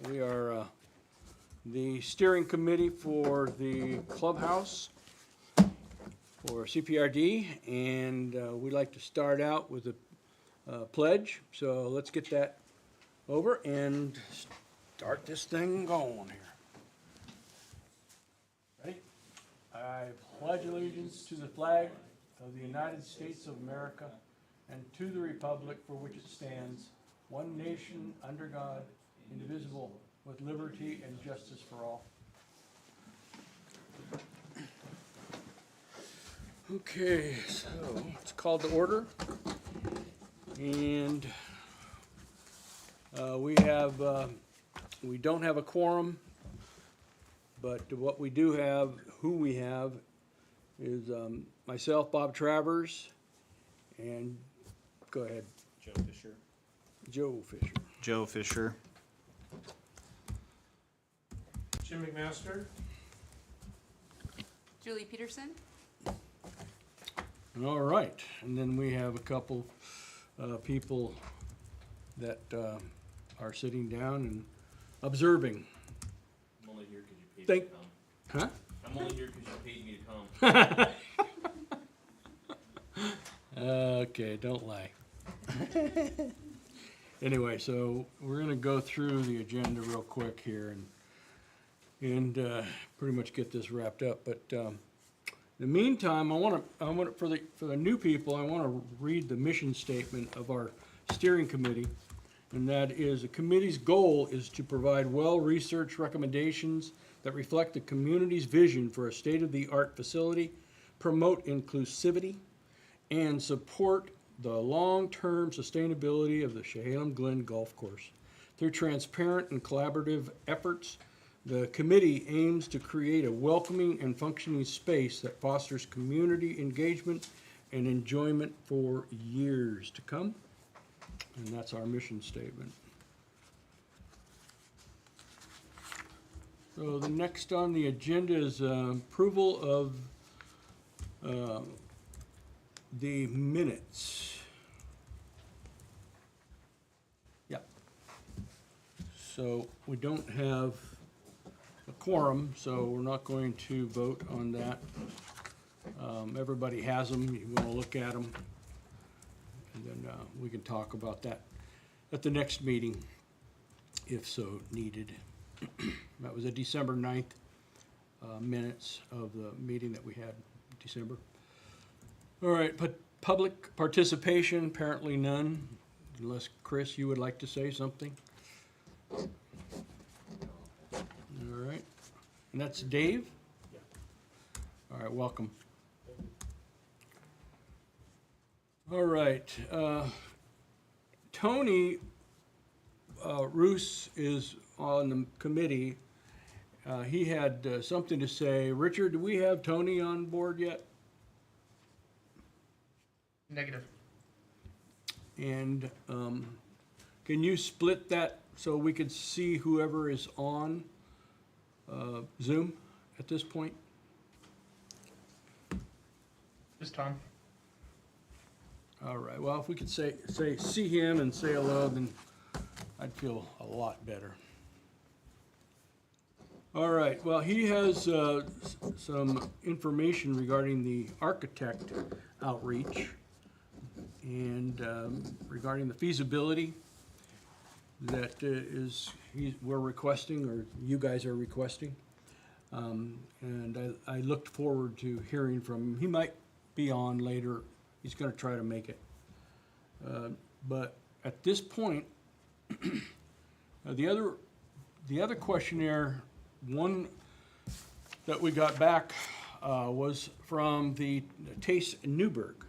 We are the steering committee for the Clubhouse for CPRD, and we'd like to start out with a pledge. So let's get that over and start this thing going here. Ready? I pledge allegiance to the flag of the United States of America and to the republic for which it stands, one nation under God, indivisible, with liberty and justice for all. Okay, so it's called to order, and we don't have a quorum, but what we do have, who we have, is myself, Bob Travers, and go ahead. Joe Fischer. Joe Fischer. Joe Fischer. Jim McMaster. Julie Peterson. All right, and then we have a couple people that are sitting down and observing. I'm only here because you paid me to come. Huh? I'm only here because you paid me to come. Okay, don't lie. Anyway, so we're gonna go through the agenda real quick here and pretty much get this wrapped up. But in the meantime, I want for the new people, I want to read the mission statement of our steering committee, and that is: the committee's goal is to provide well-researched recommendations that reflect the community's vision for a state-of-the-art facility, promote inclusivity, and support the long-term sustainability of the Sheridan Glen Golf Course. Through transparent and collaborative efforts, the committee aims to create a welcoming and functioning space that fosters community engagement and enjoyment for years to come. And that's our mission statement. So the next on the agenda is approval of the minutes. Yeah. So we don't have a quorum, so we're not going to vote on that. Everybody has them. You want to look at them, and then we can talk about that at the next meeting, if so needed. That was a December 9th minutes of the meeting that we had in December. All right, but public participation, apparently none, unless, Chris, you would like to say something? All right, and that's Dave? Yeah. All right, welcome. All right, Tony Roos is on the committee. He had something to say. Richard, do we have Tony on board yet? Negative. And can you split that so we could see whoever is on Zoom at this point? Just Tom. All right, well, if we could say see him and say hello, then I'd feel a lot better. All right, well, he has some information regarding the architect outreach and regarding the feasibility that we're requesting, or you guys are requesting. And I looked forward to hearing from him. He might be on later. He's going to try to make it. But at this point, the other questionnaire, one that we got back was from the Taste Newburgh.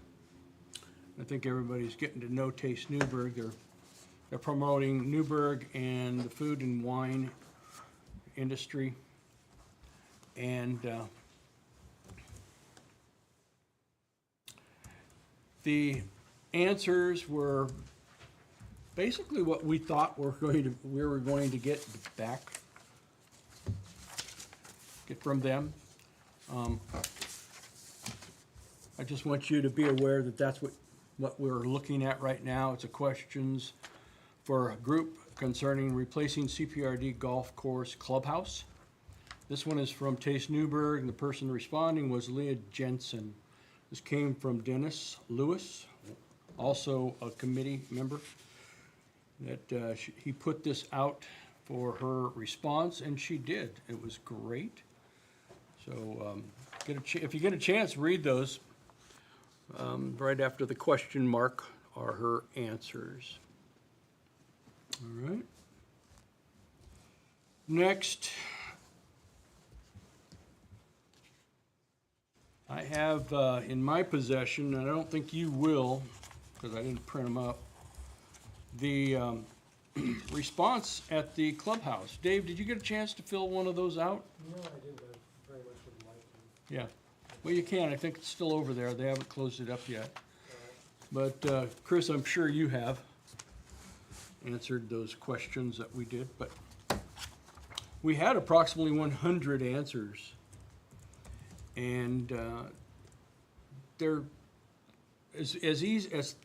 I think everybody's getting to know Taste Newburgh. They're promoting Newburgh and the food and wine industry. And the answers were basically what we thought we were going to get from them. I just want you to be aware that that's what we're looking at right now. It's a questions for a group concerning replacing CPRD golf course clubhouse. This one is from Taste Newberg, and the person responding was Leah Jensen. This came from Dennis Lewis, also a committee member, that he put this out for her response, and she did. It was great. So if you get a chance, read those. Right after the question mark are her answers. All right. Next, I have in my possession, and I don't think you will, because I didn't print them up, the response at the clubhouse. Dave, did you get a chance to fill one of those out? No, I didn't. I very much would like to. Yeah. Well, you can. I think it's still over there. They haven't closed it up yet. But Chris, I'm sure you have answered those questions that we did. But we had approximately 100 answers. And they're as easy as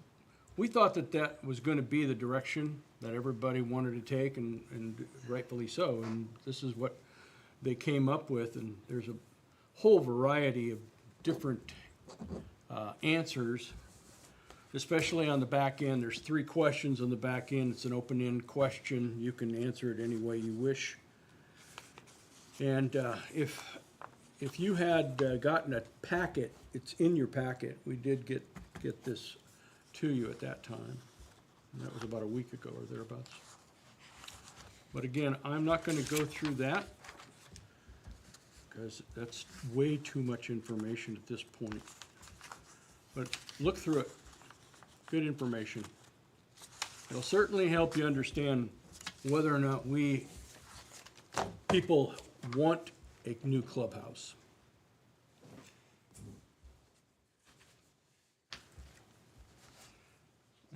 we thought that was going to be the direction that everybody wanted to take, and rightfully so. And this is what they came up with. And there's a whole variety of different answers, especially on the back end. There's 3 questions on the back end. It's an open-end question. You can answer it any way you wish. And if you had gotten a packet, it's in your packet. We did get this to you at that time. And that was about a week ago or thereabouts. But again, I'm not going to go through that because that's way too much information at this point. But look through it. Good information. It'll certainly help you understand whether or not people want a new clubhouse.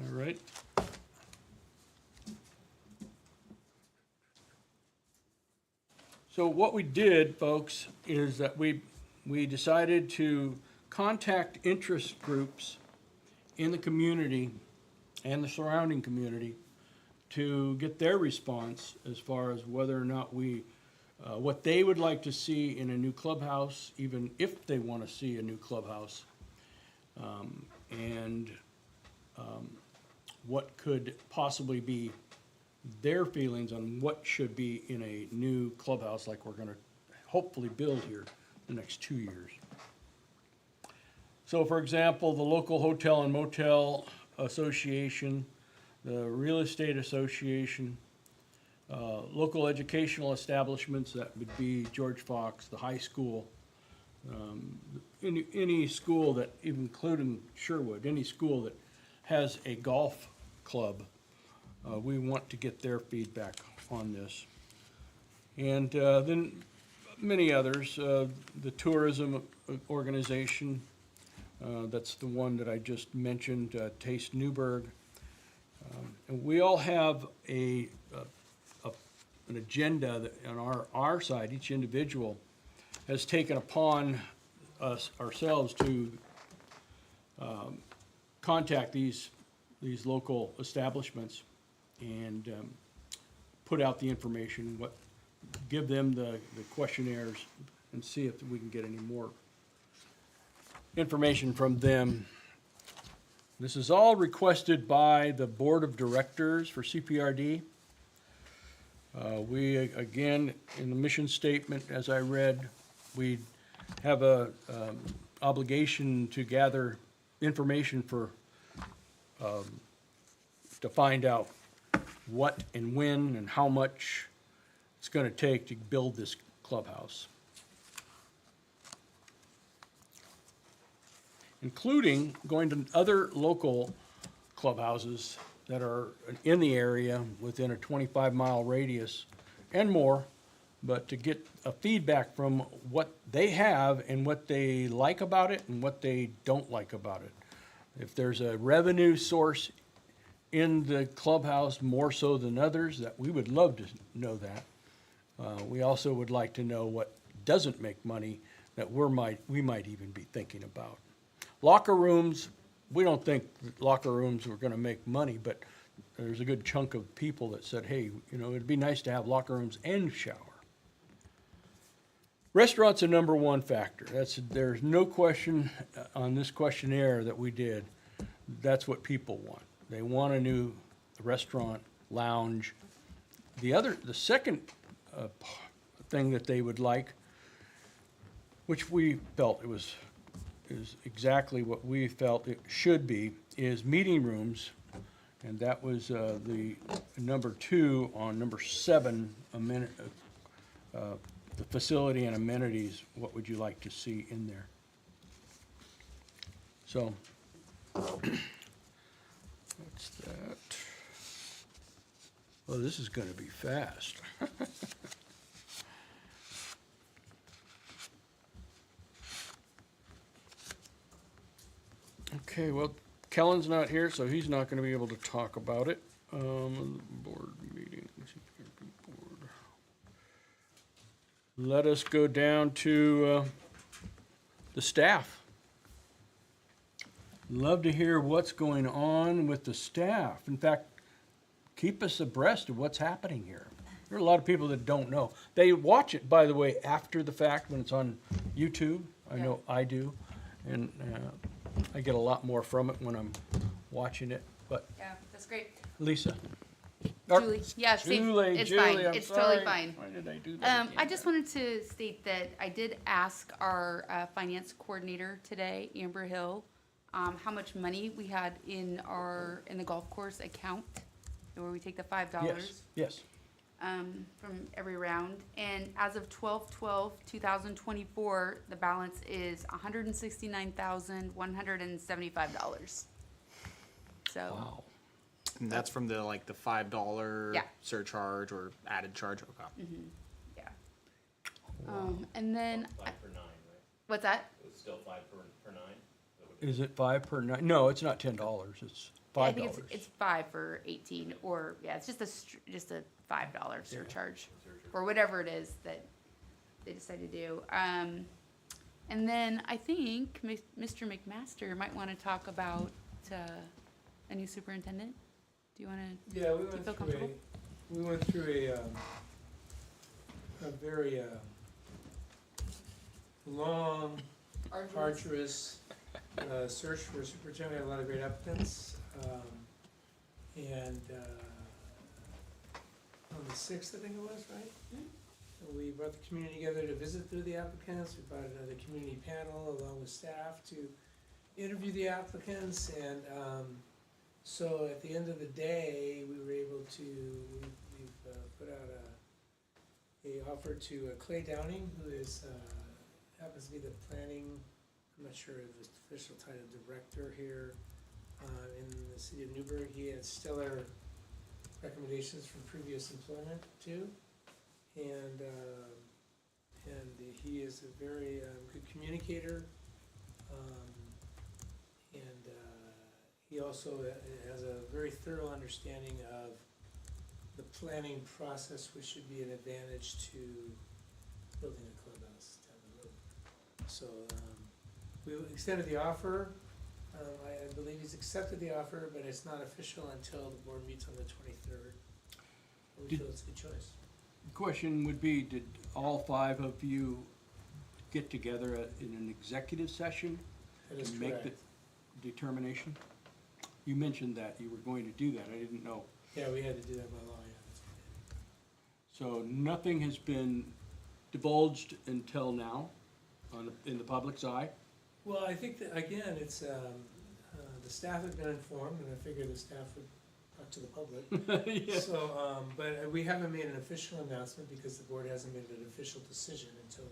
All right. So what we did, folks, is that we decided to contact interest groups in the community and the surrounding community to get their response as far as whether or not what they would like to see in a new clubhouse, even if they want to see a new clubhouse, and what could possibly be their feelings on what should be in a new clubhouse like we're going to hopefully build here the next 2 years. So, for example, the local hotel and motel association, the real estate association, local educational establishments, that would be George Fox, the high school, any school that, including Sherwood, any school that has a golf club, we want to get their feedback on this. And then many others, the tourism organization, that's the one that I just mentioned, Taste Newberg. And we all have an agenda that on our side, each individual has taken upon us ourselves to contact these local establishments and put out the information, give them the questionnaires, and see if we can get any more information from them. This is all requested by the board of directors for CPRD. We, again, in the mission statement, as I read, we have a obligation to gather information to find out what and when and how much it's going to take to build this clubhouse, including going to other local clubhouses that are in the area within a 25-mile radius and more, but to get a feedback from what they have and what they like about it and what they don't like about it. If there's a revenue source in the clubhouse more so than others, that we would love to know that. We also would like to know what doesn't make money that we might even be thinking about. Locker rooms, we don't think that locker rooms are going to make money, but there's a good chunk of people that said, hey, you know, it'd be nice to have locker rooms and shower. Restaurant's a number one factor. There's no question on this questionnaire that we did. That's what people want. They want a new restaurant, lounge. The second thing that they would like, which we felt is exactly what we felt it should be, is meeting rooms. And that was the number 2 on number 7, the facility and amenities. What would you like to see in there? So, what's that? Well, this is going to be fast. Okay, well, Kellen's not here, so he's not going to be able to talk about it. Board meeting, CPRD board. Let us go down to the staff. Love to hear what's going on with the staff. In fact, keep us abreast of what's happening here. There are a lot of people that don't know. They watch it, by the way, after the fact when it's on YouTube. I know I do. And I get a lot more from it when I'm watching it. But Yeah, that's great. Lisa. Julie, yeah, Julie, it's Julie, fine. I'm It's sorry. totally fine. Why did I do that? I just wanted to state that I did ask our finance coordinator today, Amber Hill, how much money we had in the golf course account, where we take the $5 Yes. from every round. And as of 12/12/2024, the balance is $169,175. So. Wow. And that's from the $5 Yeah. surcharge or added charge. Okay. Yeah. And then, 5 per 9, right? what's that? It's still 5 per 9? Is it 5 per night? No, it's not $10. It's $5. I think it's 5 for 18, or, yeah, it's just a $5 surcharge, or whatever it is that they decide to do. And then I think Mr. McMaster might want to talk about a new superintendent. Do you want to? Yeah, feel comfortable? we went through a very long, arduous search for a superintendent. We had a lot of great applicants. And on the 6th, I think it was, right? And we brought the community together to visit through the applicants. We brought another community panel along with staff to interview the applicants. And so at the end of the day, we were able to, we've put out a offer to Clay Downing, who is, happens to be the planning, I'm not sure of his official title, director here in the city of Newburgh. He had stellar recommendations from previous employment too. And he is a very good communicator. He also has a very thorough understanding of the planning process, which should be an advantage to building a clubhouse down the road. So we extended the offer. I believe he's accepted the offer, but it's not official until the board meets on the 23rd. We feel it's a good choice. The question would be, did all 5 of you get together in an executive session That is to make the correct. determination? You mentioned that you were going to do that. I didn't know. Yeah, we had to do that by law, yeah. So nothing has been divulged until now in the public's eye? Well, I think that, again, it's, the staff have been informed, and I figure the staff would talk to the public. Yeah. So, but we haven't made an official announcement because the board hasn't made an official decision until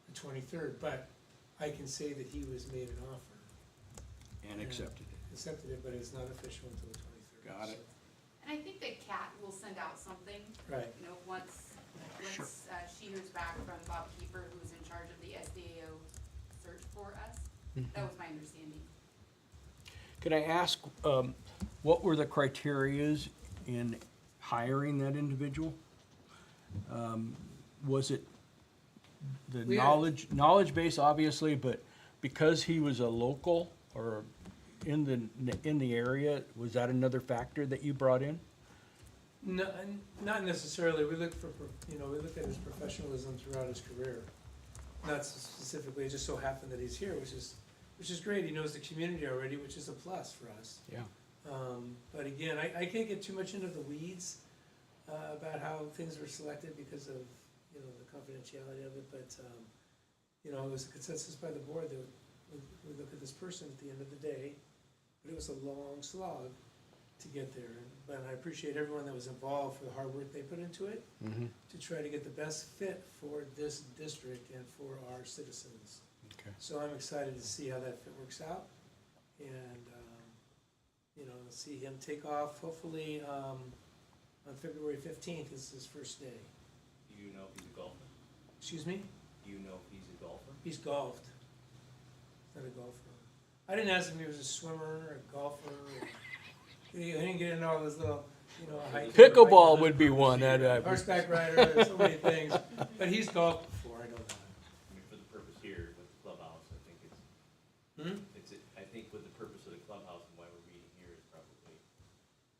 the 23rd. But I can say that he was made an offer. And accepted it. Accepted it, but it's not official until the 23rd. Got it. And I think that Kat will send out something, Right. you know, once Sure. she hears back from Bob Keeper, who's in charge of the SDAO search for us. That was my understanding. Can I ask, what were the criterias in hiring that individual? Was it the We had- knowledge base, obviously, but because he was a local, or in the area, was that another factor that you brought in? No, not necessarily. We look we look at his professionalism throughout his career. Not specifically, it just so happened that he's here, which is great. He knows the community already, which is a plus for us. Yeah. But again, I can't get too much into the weeds about how things were selected because of, the confidentiality of it, but, it was a consensus by the board that we look at this person at the end of the day, but it was a long slog to get there. But I appreciate everyone that was involved for the hard work they put into it to try to get the best fit for this district and for our citizens. Okay. So I'm excited to see how that fit works out, and, see him take off, hopefully, on February 15th is his first day. Do you know if he's a golfer? Excuse me? Do you know if he's a golfer? He's golfed. He's not a golfer. I didn't ask him if he was a swimmer or a golfer. He didn't get into all this little, hiking. Pickleball would be one, that, Horseback rider, so many things, but he's golfed before, I know that. I mean, for the purpose here with the clubhouse, I think I think with the purpose of the clubhouse and why we're meeting here is probably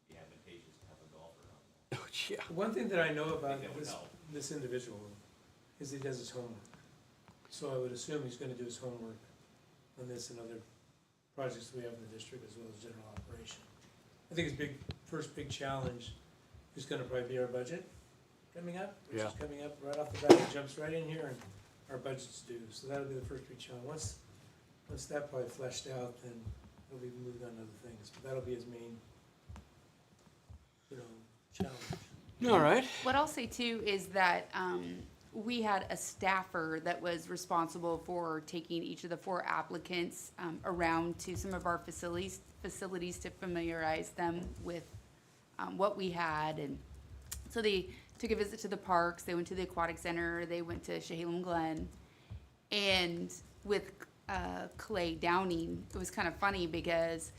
be advantageous to have a golfer on there. yeah. One thing that I know about that would help. this individual is he does his homework. So I would assume he's gonna do his homework on this and other projects that we have in the district as well as general operation. I think his first big challenge is gonna probably be our budget coming up, which is Yeah. coming up right off the bat. It jumps right in here and our budget's due. So that'll be the first big challenge. Once that probably fleshed out, then he'll be moving on to other things. But that'll be his main, challenge. All right. What I'll say too is that we had a staffer that was responsible for taking each of the 4 applicants around to some of our facilities to familiarize them with what we had. And so they took a visit to the parks, they went to the aquatic center, they went to Chehalem Glen. And with Clay Downing, it was kind of funny because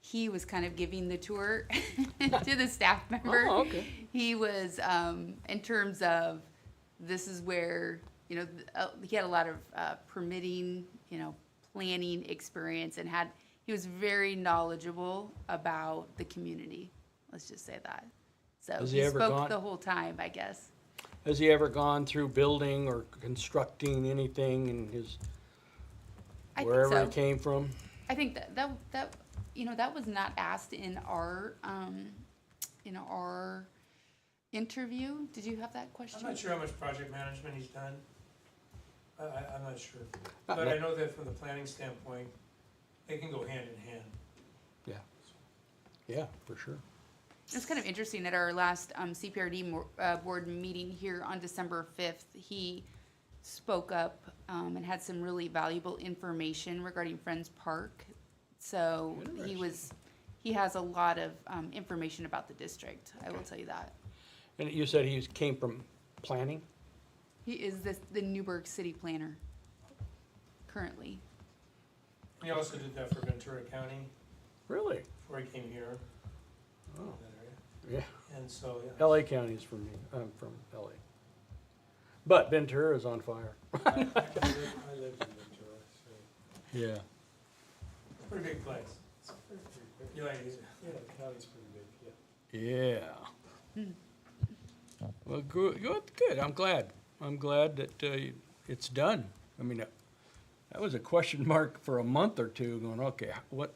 he was kind of giving the tour to the staff member. Oh, okay. He was, in terms of, this is where, he had a lot of permitting, planning experience, and he was very knowledgeable about the community. Let's just say that. So Has he he ever spoke gone- the whole time, I guess. Has he ever gone through building or constructing anything in his, I think wherever so. he came from? I think that was not asked in our interview. Did you have that question? I'm not sure how much project management he's done. I'm not sure. But I know that from the planning standpoint, they can go hand in hand. Yeah, for sure. It's kind of interesting, at our last CPRD board meeting here on December 5th, he spoke up and had some really valuable information regarding Friends Park. So he has a lot of information about the district, I will tell you that. And you said he came from planning? He is the Newburgh city planner currently. He also did that for Ventura County Really? before he came here. Oh. That area. Yeah. And so, LA County is from me. I'm from LA. But Ventura is on fire. I lived in Ventura, so. Yeah. Pretty big place. You like it? Yeah, the county's pretty big, yeah. Yeah. Well, good. I'm glad that it's done. I mean, that was a question mark for a month or two, going, okay, what,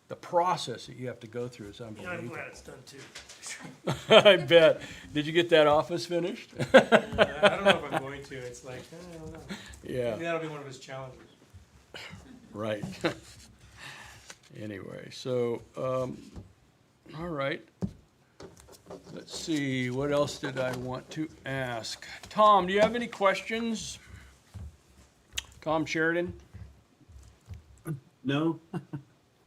the process that you have to go through is Yeah, I'm unbelievable. glad it's done too. I bet. Did you get that office finished? I don't know if I'm going to. It's like, I don't know. Yeah, Maybe that'll be one of his challenges. right. Anyway, so, all right. Let's see, what else did I want to ask? Tom, do you have any questions? Tom Sheridan? No.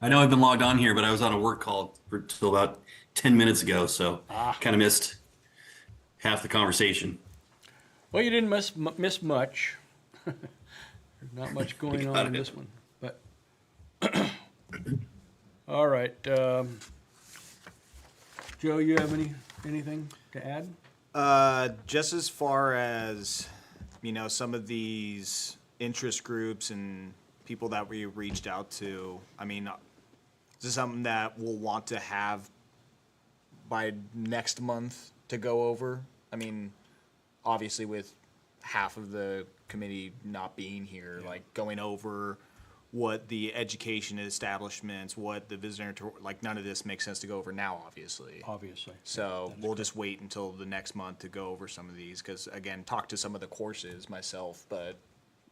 I know I've been logged on here, but I was on a work call till about 10 minutes ago, so kind of missed half the conversation. Well, you didn't miss much. There's not much going on in it. this one, but, all right. Joe, you have anything to add? Just as far as, some of these interest groups and people that we reached out to, I mean, Is this something that we'll want to have by next month to go over? I mean, obviously with half of the committee not being here, like going over what the education establishments, what the visitor, like none of this makes sense to go over now, obviously. Obviously. So we'll just wait until the next month to go over some of these, because again, talk to some of the courses myself, but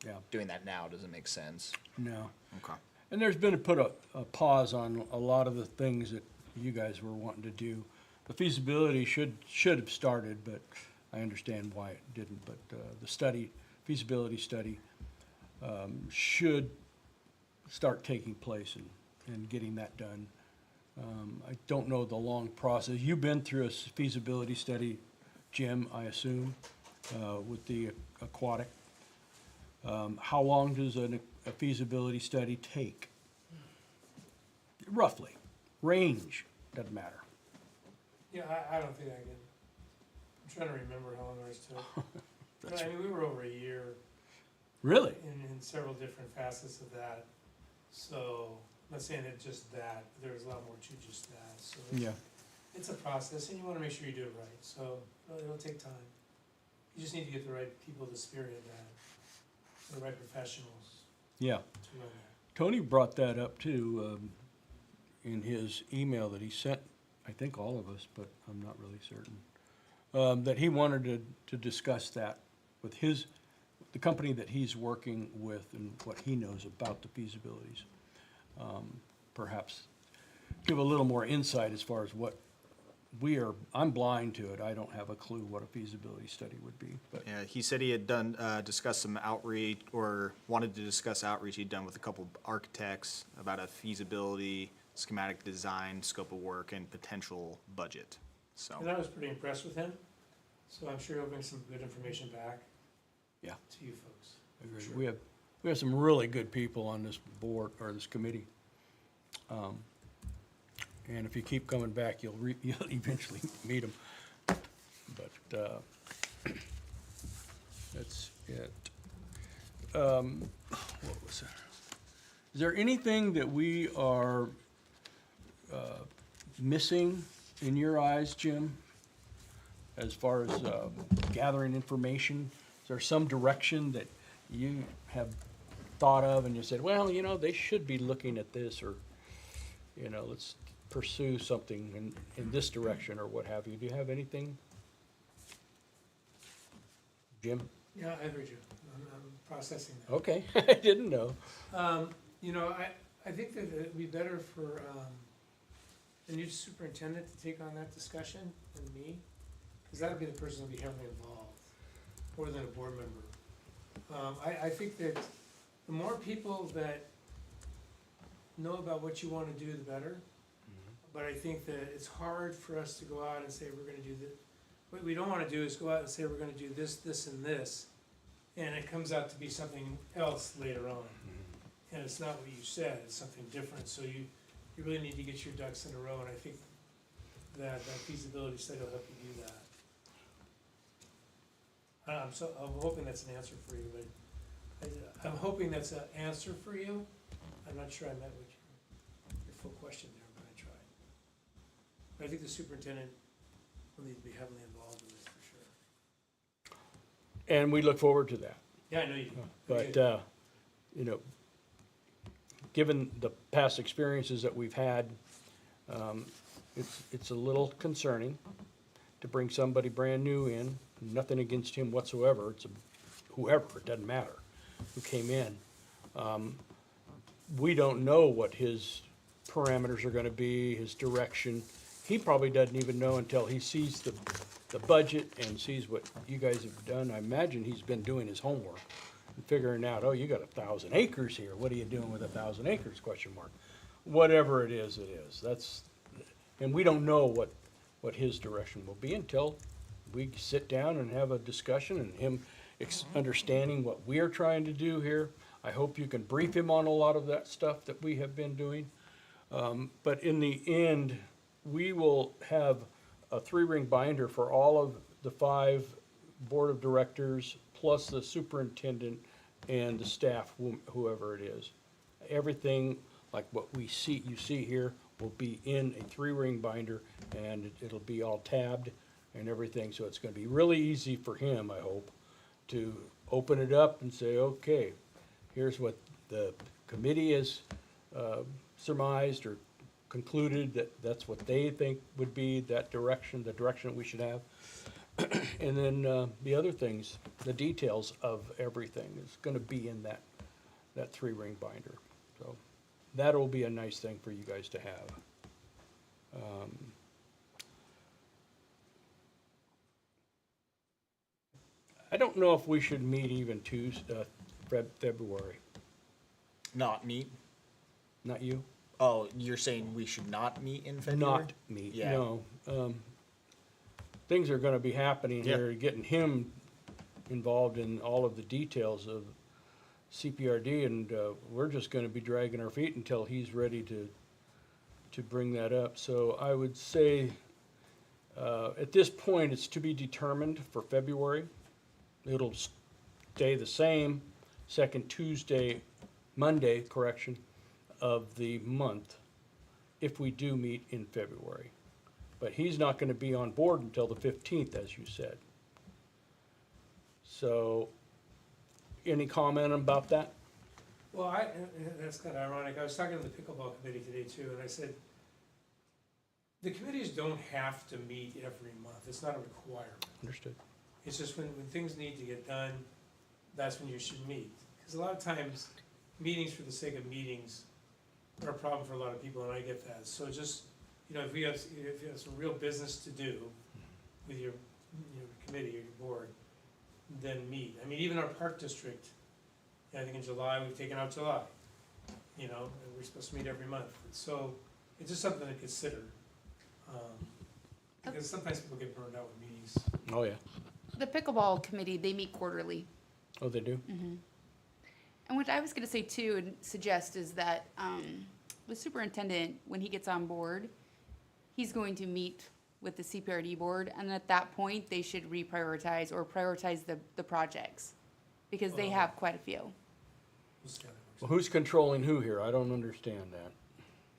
Yeah, doing that now doesn't make sense. no. Okay. And there's been a pause on a lot of the things that you guys were wanting to do. The feasibility should have started, but I understand why it didn't. But the feasibility study, should start taking place and getting that done. I don't know the long process. You've been through a feasibility study, Jim, I assume, with the aquatic. How long does a feasibility study take? Roughly. Range, doesn't matter. Yeah, I don't think I can, I'm trying to remember how long ours took. But I mean, we were over a year Really? in several different facets of that. So, I'm not saying that just that, but there was a lot more to just that, so. Yeah. It's a process, and you wanna make sure you do it right, so it'll take time. You just need to get the right people to spearhead that, the right professionals Yeah. to run that. Tony brought that up too, in his email that he sent, I think all of us, but I'm not really certain. That he wanted to discuss that with the company that he's working with and what he knows about the feasibilities. Perhaps give a little more insight as far as what I'm blind to it. I don't have a clue what a feasibility study would be, but Yeah, he said he had discussed some outreach, or wanted to discuss outreach he'd done with a couple architects about a feasibility, schematic design, scope of work, and potential budget, so. And I was pretty impressed with him, so I'm sure he'll bring some good information back. Yeah. To you folks. agreed. Sure. We have some really good people on this board, or this committee. And if you keep coming back, you'll eventually meet them. But, that's it. What was that? Is there anything that we are, missing in your eyes, Jim? As far as, gathering information? Is there some direction that you have thought of and you said, well, they should be looking at this, or, let's pursue something in this direction, or what have you? Do you have anything? Jim? Yeah, I heard you. I'm processing that. Okay, I didn't know. I think that it'd be better for, the new superintendent to take on that discussion than me, because that'll be the person who'll be heavily involved, more than a board member. I think that the more people that know about what you wanna do, the better. But I think that it's hard for us to go out and say, we're gonna do this. What we don't wanna do is go out and say, we're gonna do this, this, and this, and it comes out to be something else later on. And it's not what you said, it's something different, so you really need to get your ducks in a row, and I think that feasibility study will help you do that. I'm hoping that's an answer for you, but I'm hoping that's an answer for you. I'm not sure I met with your full question there, but I tried. But I think the superintendent will need to be heavily involved in this for sure. And we look forward to that. Yeah, I know you do. But, given the past experiences that we've had, it's a little concerning to bring somebody brand new in. Nothing against him whatsoever. It's whoever, it doesn't matter who came in. We don't know what his parameters are gonna be, his direction. He probably doesn't even know until he sees the budget and sees what you guys have done. I imagine he's been doing his homework and figuring out, oh, you got 1,000 acres here. What are you doing with 1,000 acres, question mark. Whatever it is, it is. And we don't know what his direction will be until we sit down and have a discussion and him understanding what we're trying to do here. I hope you can brief him on a lot of that stuff that we have been doing. But in the end, we will have a 3-ring binder for all of the 5 board of directors, plus the superintendent and the staff, whoever it is. Everything like what you see here, will be in a 3-ring binder, and it'll be all tabbed and everything, so it's gonna be really easy for him, I hope, to open it up and say, okay, here's what the committee has surmised or concluded that that's what they think would be that direction, the direction that we should have. And then the other things, the details of everything is gonna be in that 3-ring binder. So that'll be a nice thing for you guys to have. I don't know if we should meet even February. Not meet? Not you? Oh, you're saying we should not meet in February? Not meet, Yeah. no. Things are gonna be happening here, getting him involved in all of the details of CPRD, and we're just gonna be dragging our feet until he's ready to bring that up. So I would say, at this point, it's to be determined for February. It'll stay the same, second Monday, of the month, if we do meet in February. But he's not gonna be on board until the 15th, as you said. So, any comment about that? Well, that's kind of ironic. I was talking to the pickleball committee today too, and I said, the committees don't have to meet every month. It's not a requirement. Understood. It's just when things need to get done, that's when you should meet. Because a lot of times, meetings for the sake of meetings are a problem for a lot of people, and I get that. So just, if you have some real business to do with your committee or your board, then meet. I mean, even our park district, I think in July, we've taken out July, and we're supposed to meet every month. So it's just something to consider. Because sometimes people get burned out with meetings. Oh, yeah. The pickleball committee, they meet quarterly. Oh, they do? And what I was gonna say too and suggest is that, the superintendent, when he gets on board, he's going to meet with the CPRD board, and at that point, they should reprioritize or prioritize the projects, because they have quite a few. Well, who's controlling who here? I don't understand that.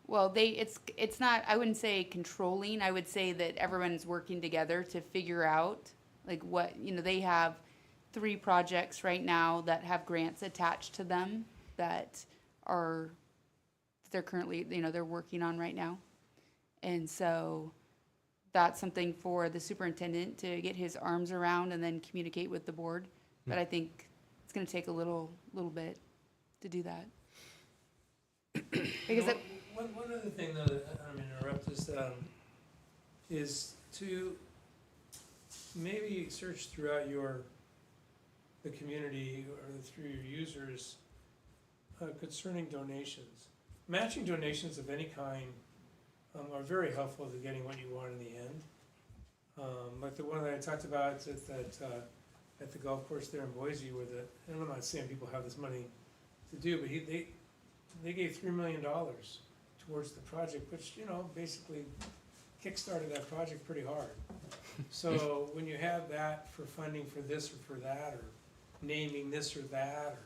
Well, it's not, I wouldn't say controlling, I would say that everyone's working together to figure out, like what, they have 3 projects right now that have grants attached to them that they're currently, they're working on right now. And so that's something for the superintendent to get his arms around and then communicate with the board. But I think it's gonna take a little bit to do that. Because One other thing though, that I'm gonna interrupt, is to maybe search throughout the community or through your users concerning donations. Matching donations of any kind are very helpful to getting what you want in the end. Like the one that I talked about at the golf course there in Boise, and I'm not saying people have this money to do, but they gave $3 million towards the project, which, basically kickstarted that project pretty hard. So when you have that for funding for this or for that, or naming this or that,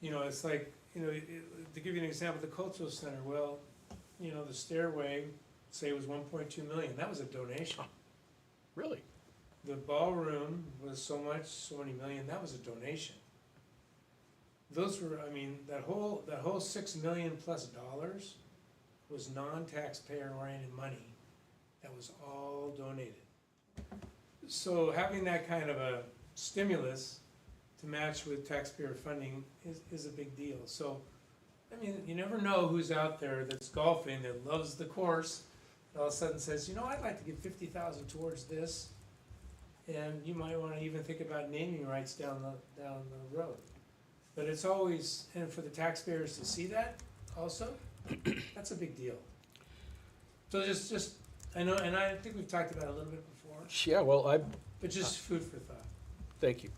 or, it's like, to give you an example, the cultural center, well, the stairway, say it was 1.2 million, that was a donation. Really? The ballroom was so many million, that was a donation. Those were, that whole $6 million plus was non-taxpayer oriented money that was all donated. So having that kind of a stimulus to match with taxpayer funding is a big deal. So, you never know who's out there that's golfing, that loves the course, and all of a sudden says, I'd like to give $50,000 towards this, and you might want to even think about naming rights down the road. But it's always, and for the taxpayers to see that also, that's a big deal. So just I know, and I think we've talked about it a little bit before, Yeah, well, but just food for thought. thank you.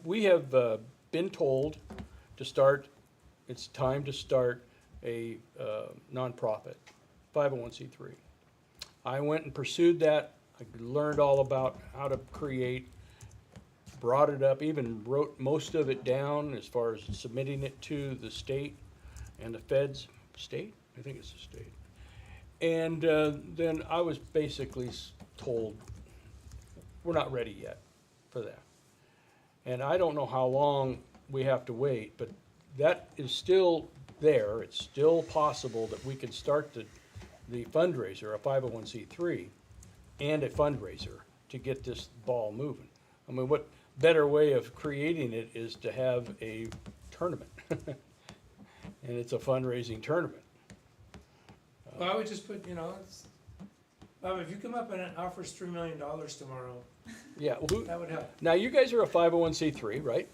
We have been told it's time to start a nonprofit, 501c3. I went and pursued that. I learned all about how to create, brought it up, even wrote most of it down as far as submitting it to the state and the feds state? I think it's the state. And then I was basically told, we're not ready yet for that. And I don't know how long we have to wait, but that is still there. It's still possible that we can start the fundraiser, a 501c3, and a fundraiser to get this ball moving. I mean, what better way of creating it is to have a tournament. And it's a fundraising tournament. Well, I would just put, Bob, if you come up and it offers $3 million tomorrow, Yeah, that would help. now you guys are a 501c3, right?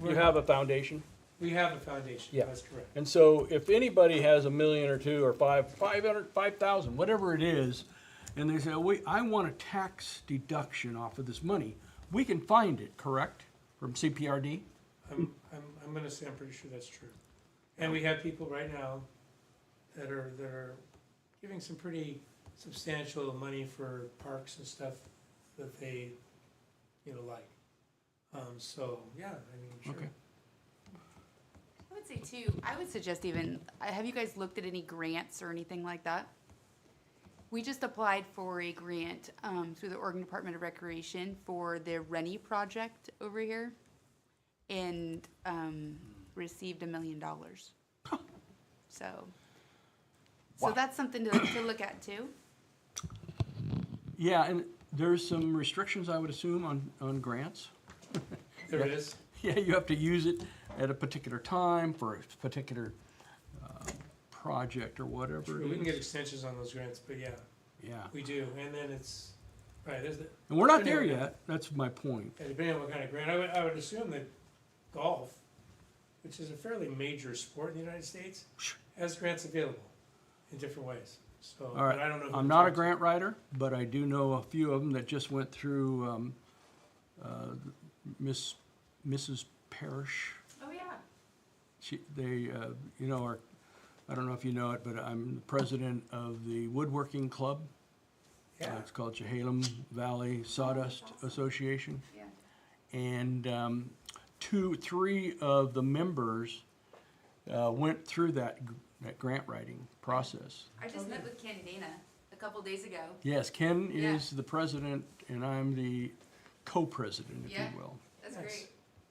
You have a foundation? We have a foundation, Yeah. that's correct. And so if anybody has $1 million or $2 million or 5,000, whatever it is, and they say, wait, I want a tax deduction off of this money, we can find it, correct? From CPRD? I'm gonna say I'm pretty sure that's true. And we have people right now that are giving some pretty substantial money for parks and stuff that they, like. So, yeah, I mean, sure. Okay. I would say too, I would suggest even, have you guys looked at any grants or anything like that? We just applied for a grant through the Oregon Department of Recreation for the Rennie project over here and received $1 million. So Wow. that's something to look at too. Yeah, and there's some restrictions, I would assume, on grants. There it is. Yeah, you have to use it at a particular time for a particular project or whatever Sure, it we can get is. extensions on those grants, but yeah, Yeah, we do. And then it's, right, there's the, and we're not there Depending on- yet, that's my point. yeah, depending on what kind of grant, I would assume that golf, which is a fairly major sport in the United States, has grants available in different ways. So, All but right, I don't know. who I'm to not a talk to. grant writer, but I do know a few of them that just went through Mrs. Parrish. Oh, yeah. They, are, I don't know if you know it, but I'm the president of the woodworking club. Yeah, It's called Chehalem Valley Sawdust Association. Yeah. And 3 of the members went through that grant writing process. I just met with Ken Dana a couple days ago. Yes, Ken Yeah. is the president, and I'm the co-president, if Yeah. you will. That's Nice. great.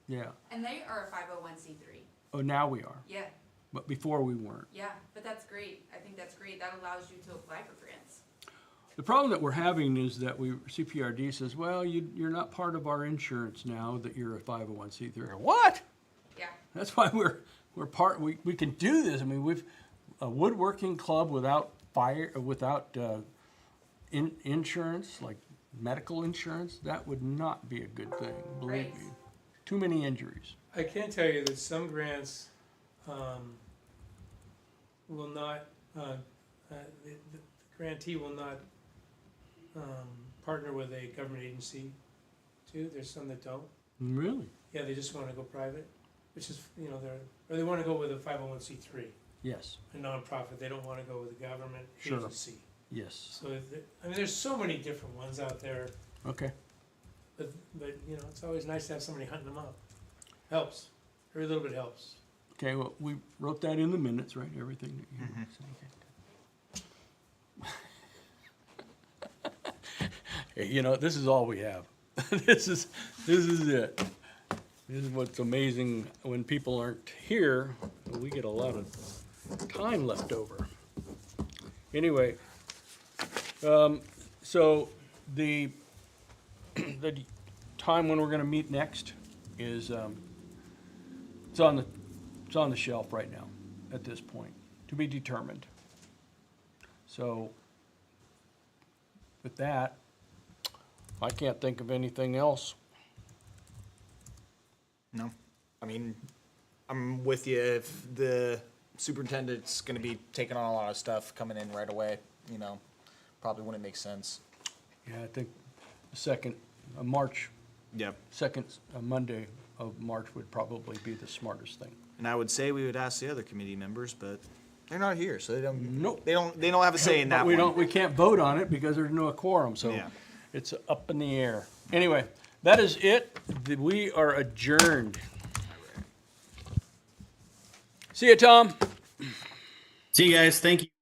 Yeah. And they are a 501c3. Oh, now we are, Yeah, but before we weren't. yeah, but that's great. I think that's great. That allows you to apply for grants. The problem that we're having is that CPRD says, well, you're not part of our insurance now that you're a 501c3. What? Yeah. That's why we're part. We can do this. I mean, we've a woodworking club without insurance, like medical insurance. That would not be a good thing. Believe Right. me. Too many injuries. I can tell you that some grants will not, the grantee will not partner with a government agency too. There's some that don't. Really? Yeah, they just want to go private, which is, or they want to go with a 501c3, Yes. a nonprofit. They don't want to go with a government Sure. agency. Yes. So, there's so many different ones out there, Okay. but it's always nice to have somebody hunting them up. Helps. Every little bit helps. Okay. Well, we wrote that in the minutes, right? Everything that you said. Hey, this is all we have. This is it. This is what's amazing. When people aren't here, we get a lot of time left over. Anyway, so the time when we're going to meet next is it's on the shelf right now at this point, to be determined. So with that, I can't think of anything else. No, I mean, I'm with you. If the superintendent's going to be taking on a lot of stuff coming in right away, probably wouldn't make sense. Yeah, I think the second Monday of March would probably be the smartest thing. And I would say we would ask the other committee members, but they're not here, so they don't. Nope. They don't have a say in that But one. we can't vote on it because there's no quorum, so Yeah. it's up in the air. Anyway, that is it. We are adjourned. See you, Tom. See you guys. Thank you.